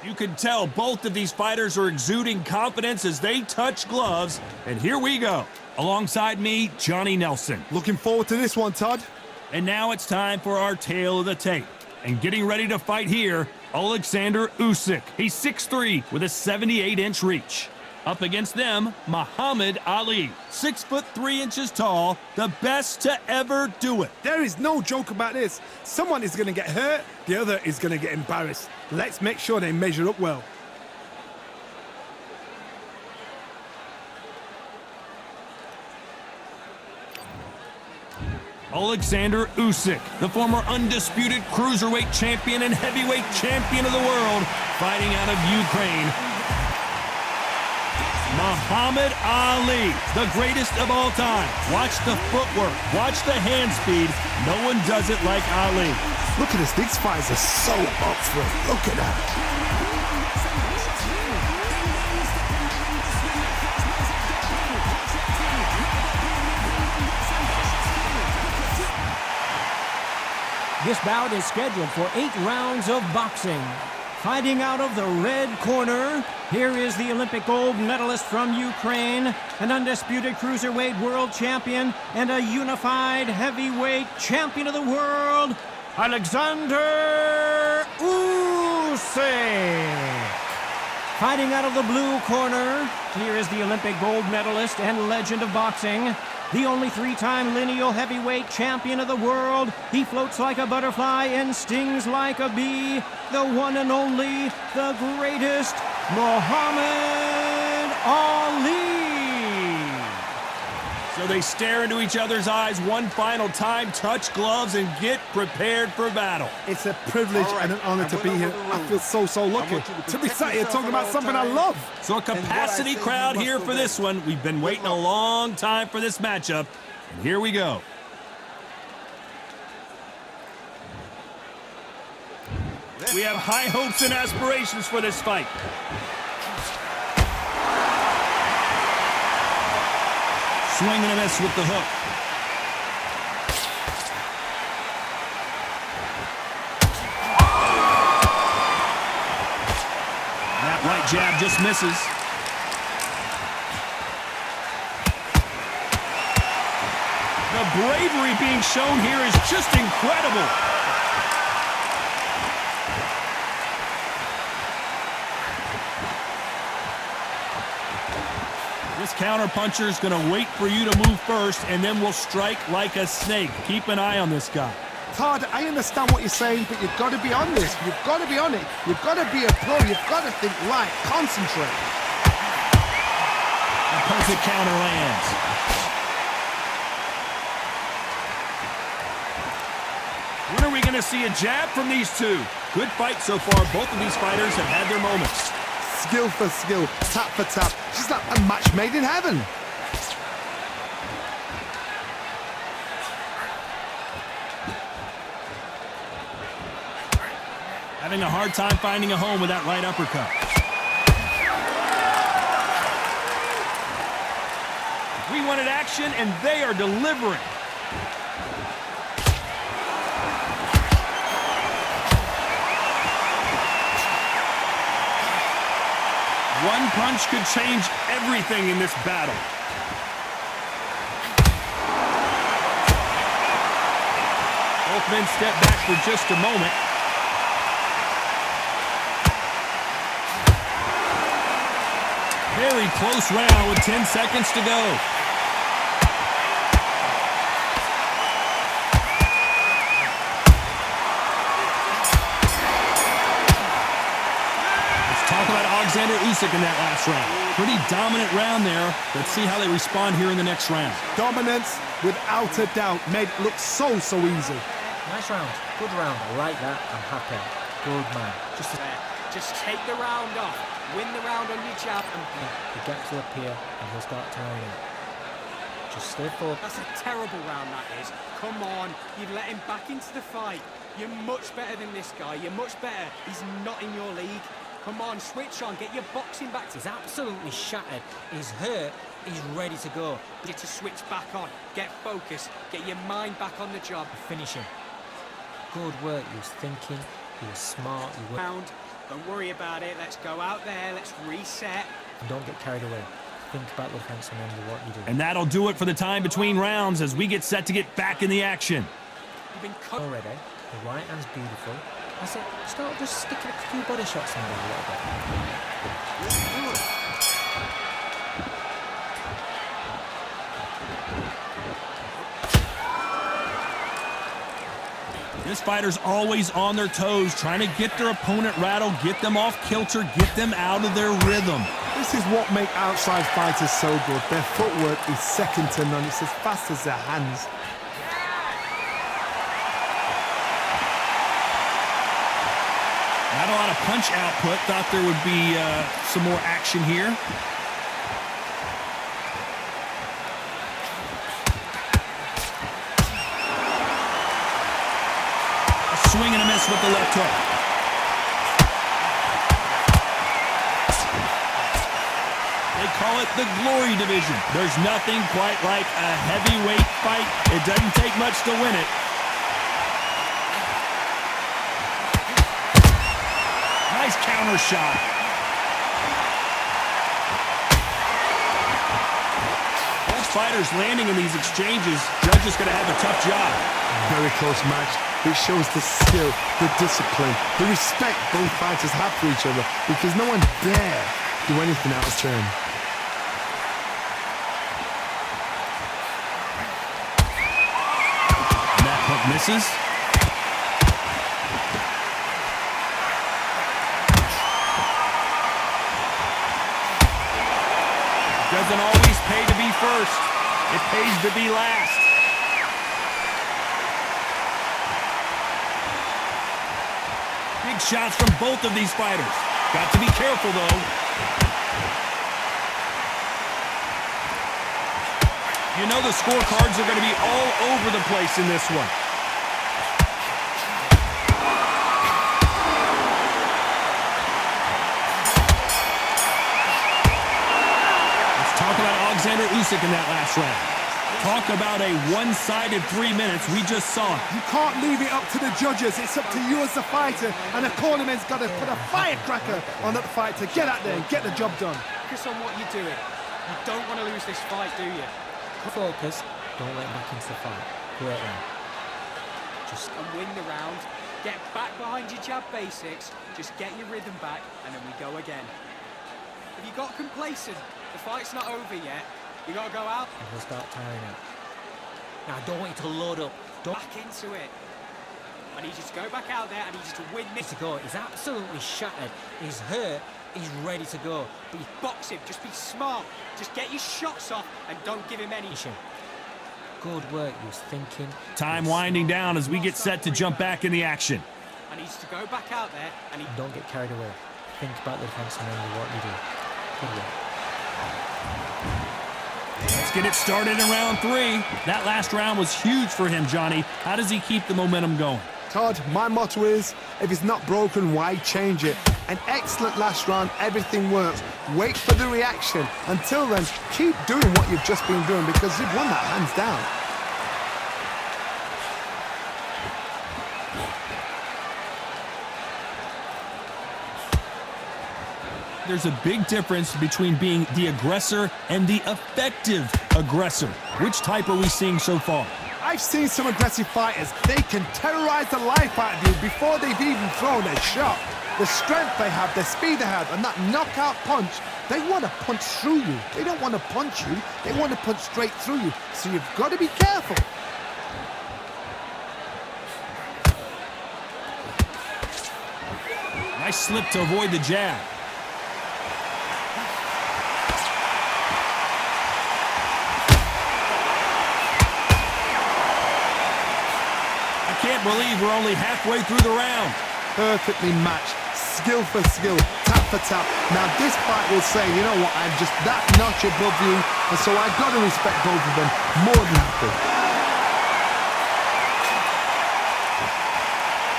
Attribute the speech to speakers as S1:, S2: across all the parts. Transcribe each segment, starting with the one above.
S1: You can tell both of these fighters are exuding confidence as they touch gloves. And here we go. Alongside me, Johnny Nelson.
S2: Looking forward to this one, Todd.
S1: And now it's time for our tale of the tape. And getting ready to fight here, Alexander Usyk. He's 6'3" with a 78-inch reach. Up against them, Muhammad Ali, 6'3" tall, the best to ever do it.
S2: There is no joke about this. Someone is going to get hurt, the other is going to get embarrassed. Let's make sure they measure up well.
S1: Alexander Usyk, the former undisputed cruiserweight champion and heavyweight champion of the world, fighting out of Ukraine. Muhammad Ali, the greatest of all time. Watch the footwork, watch the hand speed. No one does it like Ali.
S2: Look at this, these fighters are so up for it. Look at that.
S3: This bout is scheduled for 8 rounds of boxing. Fighting out of the red corner, here is the Olympic gold medalist from Ukraine, an undisputed cruiserweight world champion, and a unified heavyweight champion of the world, Alexander Usyk. Fighting out of the blue corner, here is the Olympic gold medalist and legend of boxing, the only 3-time lineal heavyweight champion of the world. He floats like a butterfly and stings like a bee. The one and only, the greatest, Muhammad Ali.
S1: So they stare into each other's eyes one final time, touch gloves, and get prepared for battle.
S2: It's a privilege and an honor to be here. I feel so lucky to be sat here talking about something I love.
S1: So a capacity crowd here for this one. We've been waiting a long time for this matchup, and here we go. We have high hopes and aspirations for this fight. Swing and a miss with the hook. That right jab just misses. The bravery being shown here is just incredible. This counter-puncher is going to wait for you to move first, and then will strike like a snake. Keep an eye on this guy.
S2: Todd, I understand what you're saying, but you've got to be on this. You've got to be on it. You've got to be a pro. You've got to think right. Concentrate.
S1: A perfect counter lands. When are we going to see a jab from these two? Good fight so far. Both of these fighters have had their moments.
S2: Skill for skill, tap for tap. Just like a match made in heaven.
S1: Having a hard time finding a home with that right uppercut. We wanted action, and they are delivering. One punch could change everything in this battle. Both men step back for just a moment. Very close round with 10 seconds to go. Alexander Usyk in that last round. Pretty dominant round there. Let's see how they respond here in the next round.
S2: Dominance, without a doubt, made it look so easy.
S4: Nice round. Good round. I like that. I'm happy. Good man.
S5: Just take the round off. Win the round on your jab.
S4: He gets up here and he'll start tiring it. Just stay focused.
S5: That's a terrible round, that is. Come on. You've let him back into the fight. You're much better than this guy. You're much better. He's not in your league. Come on, switch on, get your boxing back.
S4: He's absolutely shattered. He's hurt. He's ready to go.
S5: Get to switch back on. Get focused. Get your mind back on the job.
S4: Finish him. Good work. He was thinking. He was smart. He
S5: Round. Don't worry about it. Let's go out there. Let's reset.
S4: And don't get carried away. Think about the defense and remember what you do.
S1: And that'll do it for the time between rounds as we get set to get back in the action.
S5: You've been cut.
S4: Already, the right hand's beautiful. I said, start just sticking a few body shots in there a little bit.
S1: This fighter's always on their toes, trying to get their opponent rattled, get them off kilter, get them out of their rhythm.
S2: This is what makes outside fighters so good. Their footwork is second to none. It's as fast as their hands.
S1: Not a lot of punch output. Thought there would be some more action here. Swing and a miss with the left hook. They call it the Glory Division. There's nothing quite like a heavyweight fight. It doesn't take much to win it. Nice counter shot. Both fighters landing in these exchanges. Judge is going to have a tough job.
S2: Very close match. It shows the skill, the discipline, the respect both fighters have for each other because no one dare do anything out of turn.
S1: And that hook misses. It doesn't always pay to be first. It pays to be last. Big shots from both of these fighters. Got to be careful, though. You know the scorecards are going to be all over the place in this one. Let's talk about Alexander Usyk in that last round. Talk about a one-sided 3 minutes. We just saw it.
S2: You can't leave it up to the judges. It's up to you as the fighter, and the cornerman's got to put a firecracker on that fight to get out there and get the job done.
S5: Focus on what you're doing. You don't want to lose this fight, do you?
S4: Focus. Don't let him back into the fight. Great round. Just
S5: And win the round. Get back behind your jab basics. Just get your rhythm back, and then we go again. If you got complacent, the fight's not over yet. You got to go out.
S4: and he'll start tiring out. Now, I don't want you to load up. Don't
S5: Back into it. I need you to go back out there. I need you to win this.
S4: to go. He's absolutely shattered. He's hurt. He's ready to go. But
S5: Box him. Just be smart. Just get your shots off and don't give him any.
S4: good work. He was thinking.
S1: Time winding down as we get set to jump back in the action.
S5: I need you to go back out there and
S4: Don't get carried away. Think about the defense and remember what you do. Good work.
S1: Let's get it started in round 3. That last round was huge for him, Johnny. How does he keep the momentum going?
S2: Todd, my motto is, if it's not broken, why change it? An excellent last round, everything works. Wait for the reaction. Until then, keep doing what you've just been doing because you've won that hands down.
S1: There's a big difference between being the aggressor and the effective aggressor. Which type are we seeing so far?
S2: I've seen some aggressive fighters. They can terrorize the life out of you before they've even thrown a shot. The strength they have, the speed they have, and that knockout punch, they want to punch through you. They don't want to punch you. They want to punch straight through you. So you've got to be careful.
S1: Nice slip to avoid the jab. I can't believe we're only halfway through the round.
S2: Perfectly matched, skill for skill, tap for tap. Now this fight will say, you know what, I'm just that notch above you, and so I've got to respect both of them more than happy.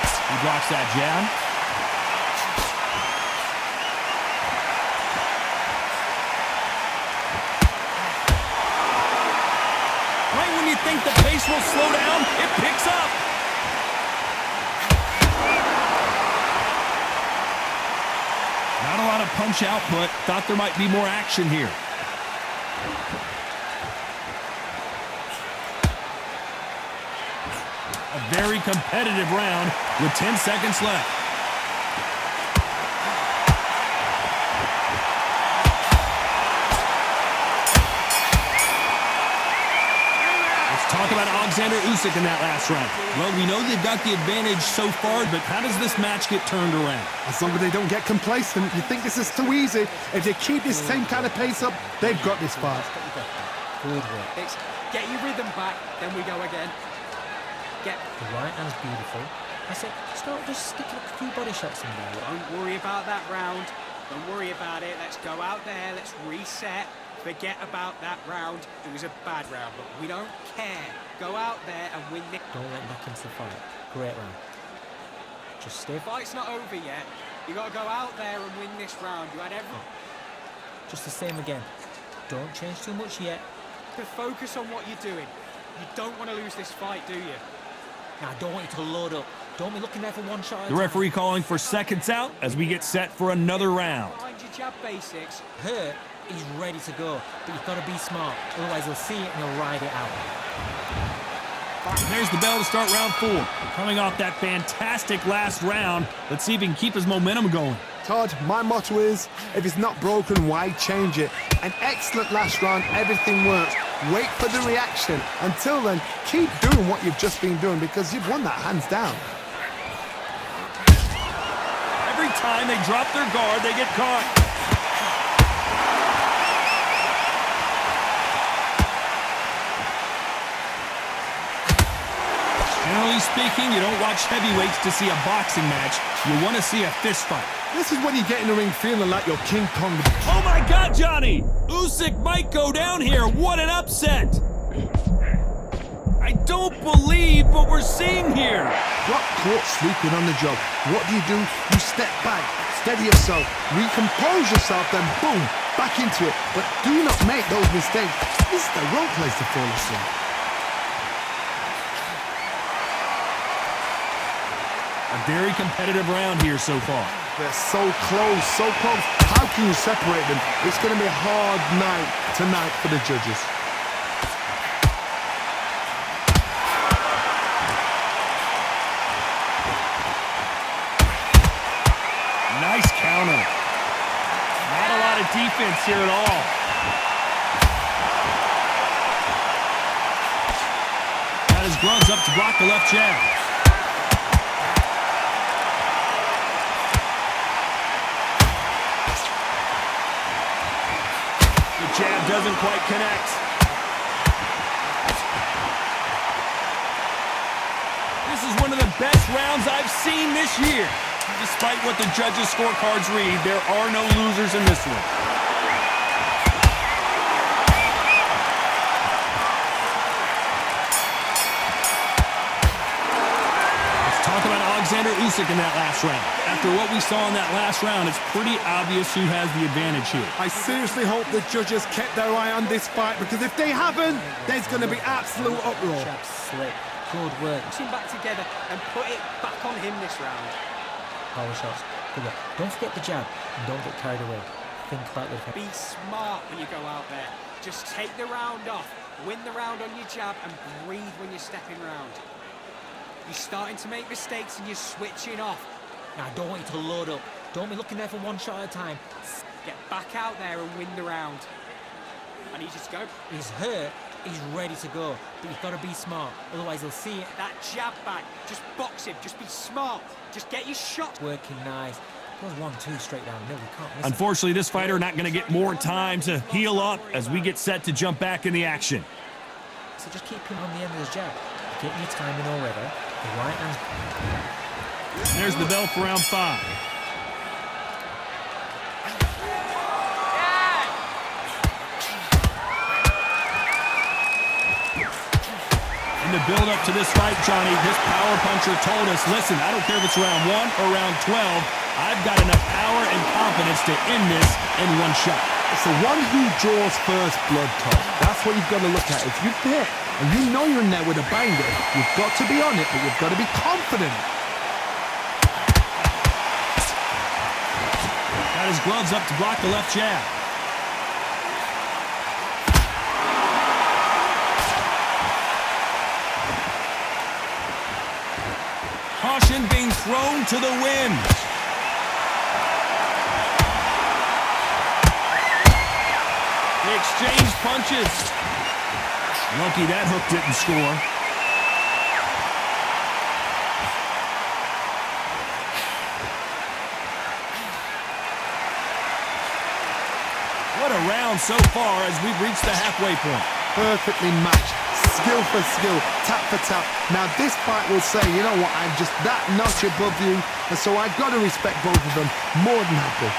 S1: He blocks that jab. Right when you think the pace will slow down, it picks up. Not a lot of punch output. Thought there might be more action here. A very competitive round with 10 seconds left. Talk about Alexander Usyk in that last round. Well, we know they've got the advantage so far, but how does this match get turned around?
S2: As long as they don't get complacent, you think this is too easy. If they keep this same kind of pace up, they've got this far.
S4: Good work.
S5: It's get your rhythm back, then we go again. Get
S4: The right hand's beautiful. I said, start just sticking a few body shots in there.
S5: Don't worry about that round. Don't worry about it. Let's go out there. Let's reset. Forget about that round. It was a bad round, but we don't care. Go out there and win the...
S4: Don't let him back into the fight. Great round. Just stay.
S5: The fight's not over yet. You got to go out there and win this round. You had every...
S4: Just the same again. Don't change too much yet.
S5: To focus on what you're doing. You don't want to lose this fight, do you?
S4: Now, I don't want you to load up. Don't be looking there for one shot at a
S1: The
S4: time.
S1: referee calling for seconds out as we get set for another round.
S5: Mind your jab basics.
S4: Hurt, he's ready to go, but you've got to be smart. Otherwise, he'll see it and he'll ride it out.
S1: And there's the bell to start round 4. Coming off that fantastic last round, let's see if he can keep his momentum going.
S2: Todd, my motto is, if it's not broken, why change it? An excellent last round, everything works. Wait for the reaction. Until then, keep doing what you've just been doing because you've won that hands down.
S1: Every time they drop their guard, they get caught. Generally speaking, you don't watch heavyweights to see a boxing match. You want to see a fist fight.
S2: This is when you get in the ring feeling like you're King Kong.
S1: Oh my God, Johnny! Usyk might go down here. What an upset! I don't believe what we're seeing here.
S2: Got caught sleeping on the job. What do? You step back, steady yourself, recompose yourself, then boom, back into it. But do not make those mistakes. This is the wrong place to fall asleep.
S1: A very competitive round here so far.
S2: They're so close, so close. How can you separate them? It's going to be a hard night tonight for the judges.
S1: Nice counter. Not a lot of defense here at all. Got his gloves up to block the left jab. The jab doesn't quite connect. This is one of the best rounds I've seen this year. Despite what the judges' scorecards read, there are no losers in this one. Let's talk about Alexander Usyk in that last round. After what we saw in that last round, it's pretty obvious who has the advantage here.
S2: I seriously hope the judges kept their eye on this fight because if they haven't, there's going to be absolute uproar.
S4: Jab slick. Good work.
S5: Push him back together and put it back on him this round.
S4: Power shots. Good work. Don't forget the jab and don't get carried away. Think about the effect.
S5: Be smart when you go out there. Just take the round off. Win the round on your jab and breathe when you're stepping round. You're starting to make mistakes and you're switching off.
S4: Now, I don't want you to load up. Don't be looking there for one shot at a time.
S5: Get back out there and win the round. I need you to go.
S4: He's hurt. He's ready to go. But you've got to be smart. Otherwise, he'll see it.
S5: That jab back. Just box him. Just be smart. Just get your shot.
S4: Working nice. Goes 1-2 straight down the middle. You can't miss it.
S1: Unfortunately, this fighter not going to get more time to heal up as we get set to jump back in the action.
S4: So just keep him on the end of his jab. Get your timing already. The right hand's...
S1: There's the bell for round 5. In the build-up to this fight, Johnny, this power puncher told us, listen, I don't care if it's round 1 or round 12, I've got enough power and confidence to end this in one shot.
S2: It's the one who draws first blood, Todd. That's what you've got to look at. If you hit and you know you're in there with a banger, you've got to be on it, but you've got to be confident.
S1: Got his gloves up to block the left jab. Caution being thrown to the wind. They exchanged punches. Lucky that hook didn't score. What a round so far as we've reached the halfway point.
S2: Perfectly matched, skill for skill, tap for tap. Now this fight will say, you know what, I'm just that notch above you, and so I've got to respect both of them more than happy.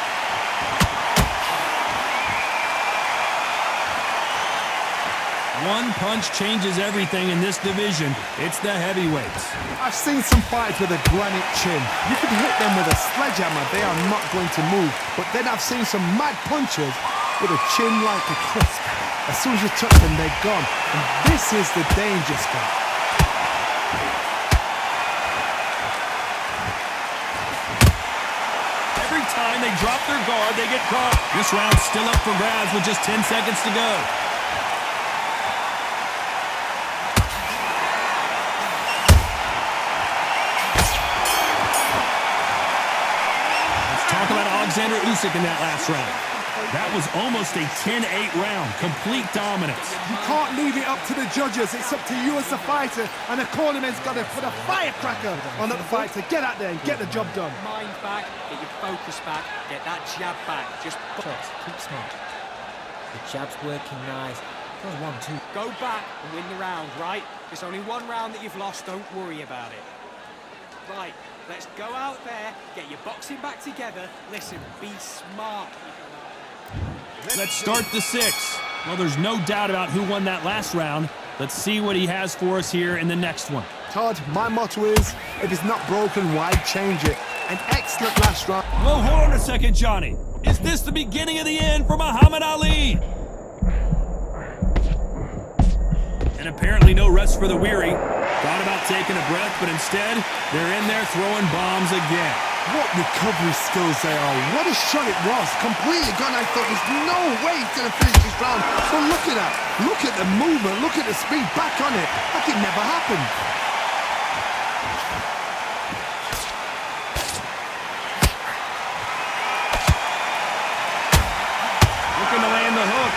S1: One punch changes everything in this division. It's the heavyweights.
S2: I've seen some fights with a granite chin. You can hit them with a sledgehammer, they are not going to move. But then I've seen some mad punchers with a chin like a crisp. As soon as you touch them, they're gone. And this is the danger spot.
S1: Every time they drop their guard, they get caught. This round's still up for grabs with just 10 seconds to go. Let's talk about Alexander Usyk in that last round. That was almost a 10-8 round, complete dominance.
S2: You can't leave it up to the judges. It's up to you as the fighter, and the cornerman's got to put a firecracker on the fight to get out there and get the job done.
S5: Mind back, get your focus back, get that jab back. Just
S4: Keep smart. The jab's working nice. Goes 1-2.
S5: go back and win the round, right? There's only one round that you've lost, don't worry about it. Right, let's go out there, get your boxing back together. Listen, be smart.
S1: Let's start the sixth. Well, there's no doubt about who won that last round. Let's see what he has for us here in the next one.
S2: Todd, my motto is, if it's not broken, why change it? An excellent last round.
S1: Whoa, hold on a second, Johnny. Is this the beginning of the end for Muhammad Ali? And apparently no rest for the weary. Thought about taking a breath, but instead, they're in there throwing bombs again.
S2: What recovery skills they are. What a shot it was. Completely gone. I thought there's no way he's going to finish this round. But look at that. Look at the movement. Look at the speed. Back on it. Like it never happened.
S1: Looking to land the hook.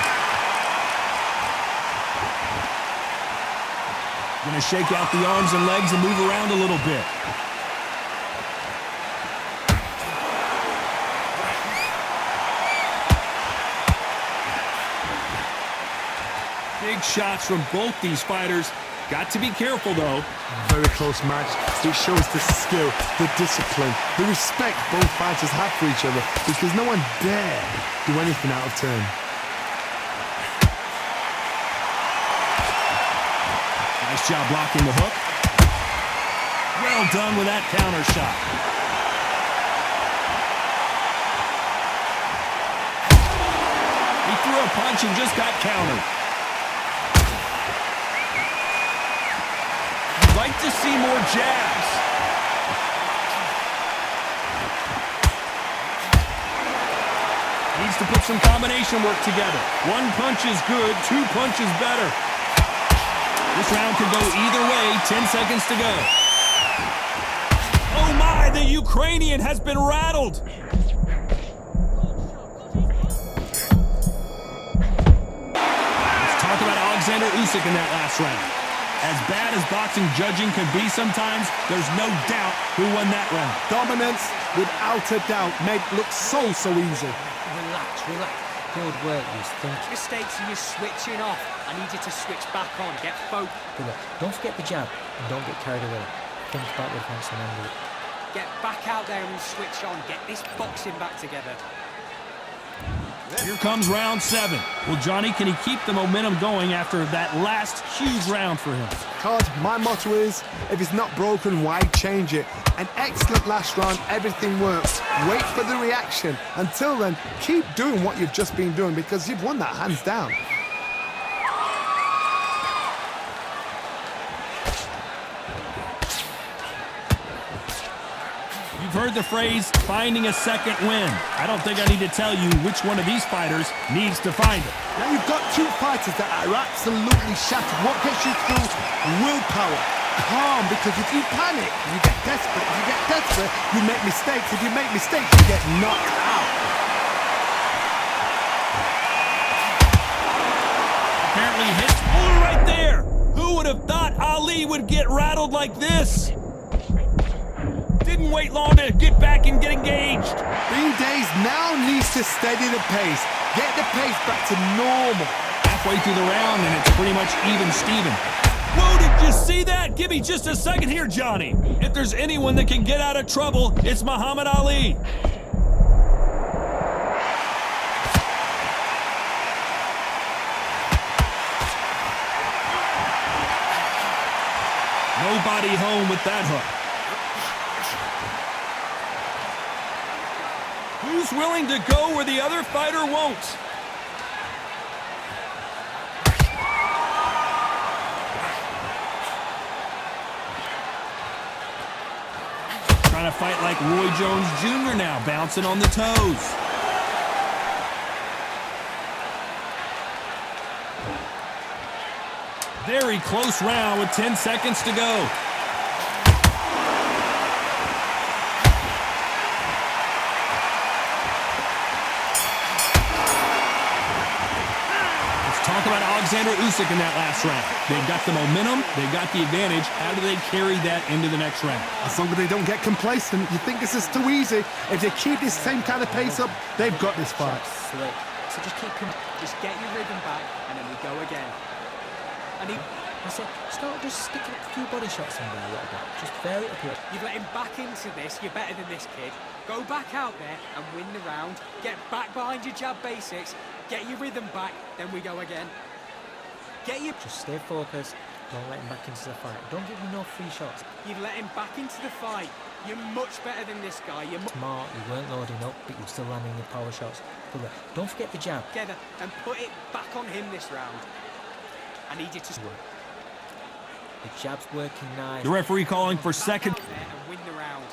S1: Gonna shake out the arms and legs and move around a little bit. Big shots from both these fighters. Got to be careful, though.
S2: Very close match. It shows the skill, the discipline, the respect both fighters have for each other, because no one dare do anything out of turn.
S1: Nice job blocking the hook. Well done with that counter shot. He threw a punch and just got countered. I'd like to see more jabs. Needs to put some combination work together. One punch is good, two punches better. This round could go either way, 10 seconds to go. Oh my, the Ukrainian has been rattled. Let's talk about Alexander Usyk in that last round. As bad as boxing judging can be sometimes, there's no doubt who won that round.
S2: Dominance, without a doubt, made it look so easy.
S4: Relax. Good work, you think.
S5: Mistakes and you're switching off. I need you to switch back on. Get focused.
S4: Good luck. Don't forget the jab and don't get carried away. Think about the defense and end it.
S5: Get back out there and switch on. Get this boxing back together.
S1: Here comes round 7. Well, Johnny, can he keep the momentum going after that last huge round for him?
S2: Todd, my motto is, if it's not broken, why change it? An excellent last round, everything works. Wait for the reaction. Until then, keep doing what you've just been doing, because you've won that hands down.
S1: You've heard the phrase, finding a second win. I don't think I need to tell you which one of these fighters needs to find it.
S2: Now you've got two fighters that are absolutely shattered. What gets you through? Willpower. Calm, because if you panic, you get desperate. If you get desperate, you make mistakes. If you make mistakes, you get knocked out.
S1: Apparently hits Fuller right there. Who would have thought Ali would get rattled like this? Didn't wait long to get back and get engaged.
S2: Bean Days now needs to steady the pace. Get the pace back to normal.
S1: Halfway through the round and it's pretty much even Steven. Whoa, did you see that? Give me just a second here, Johnny. If there's anyone that can get out of trouble, it's Muhammad Ali. Nobody home with that hook. Who's willing to go where the other fighter won't? Trying to fight like Roy Jones Jr. now, bouncing on the toes. Very close round with 10 seconds to go. Talk about Alexander Usyk in that last round. They've got the momentum, they've got the advantage. How do they carry that into the next round?
S2: As long as they don't get complacent, you think this is too easy. If they keep this same kind of pace up, they've got this fight.
S5: Slick. So just keep him, just get your rhythm back, and then we go again. And I said, start just sticking a few body shots in there a little bit. Just vary it up a little. You've let him back into this. You're better than this kid. Go back out there and win the round. Get back behind your jab basics. Get your rhythm back, then we go again. Just stay focused. Don't let him back into the fight. Don't give him no free shots. You've let him back into the fight. You're much better than this guy. You're
S4: Smart, you weren't loading up, but you're still landing your power shots. Don't forget the jab.
S5: together and put it back on him this round. I need you to
S4: work. The jab's working nice.
S1: The referee calling for second.
S5: Out there and win the round.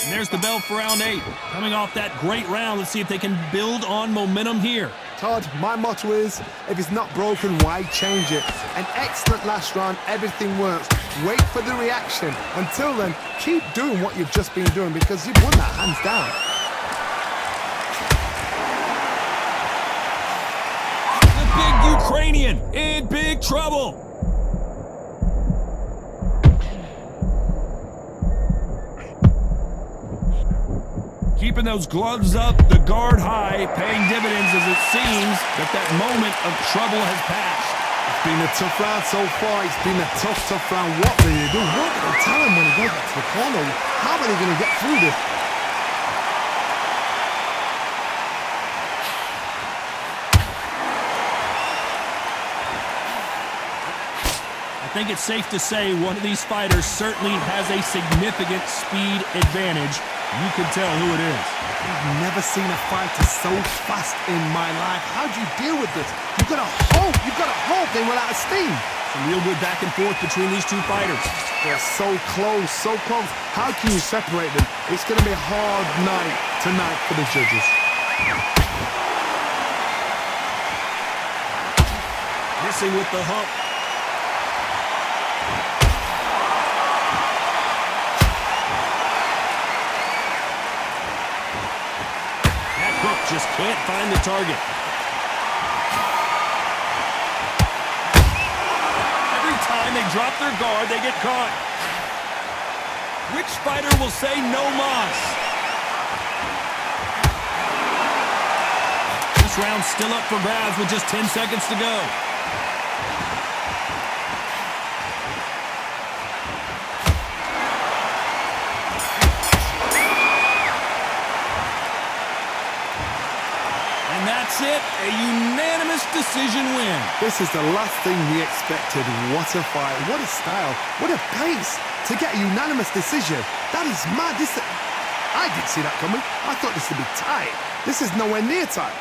S1: And there's the bell for round 8. Coming off that great round, let's see if they can build on momentum here.
S2: Todd, my motto is, if it's not broken, why change it? An excellent last round, everything works. Wait for the reaction. Until then, keep doing what you've just been doing because you've won that hands down.
S1: The big Ukrainian in big trouble. Keeping those gloves up, the guard high, paying dividends as it seems that moment of trouble has passed.
S2: It's been a tough round so far. It's been a tough round. What do they do? What do they tell him when he goes back to the corner? How are they going to get through this?
S1: I think it's safe to say one of these fighters certainly has a significant speed advantage. You can tell who it is.
S2: I've never seen a fighter so fast in my life. How do you deal with this? You've got to hope they run out of steam.
S1: Some real good back and forth between these two fighters.
S2: They're so close, so close. How can you separate them? It's going to be a hard night tonight for the judges.
S1: Missing with the hook. Just can't find the target. Every time they drop their guard, they get caught. Which fighter will say no mas? This round's still up for grabs with just 10 seconds to go. That's it, a unanimous decision win.
S2: This is the last thing we expected. What a fight, what a style, what a pace to get a unanimous decision. That is mad. I didn't see that coming. I thought this would be tight. This is nowhere near tight.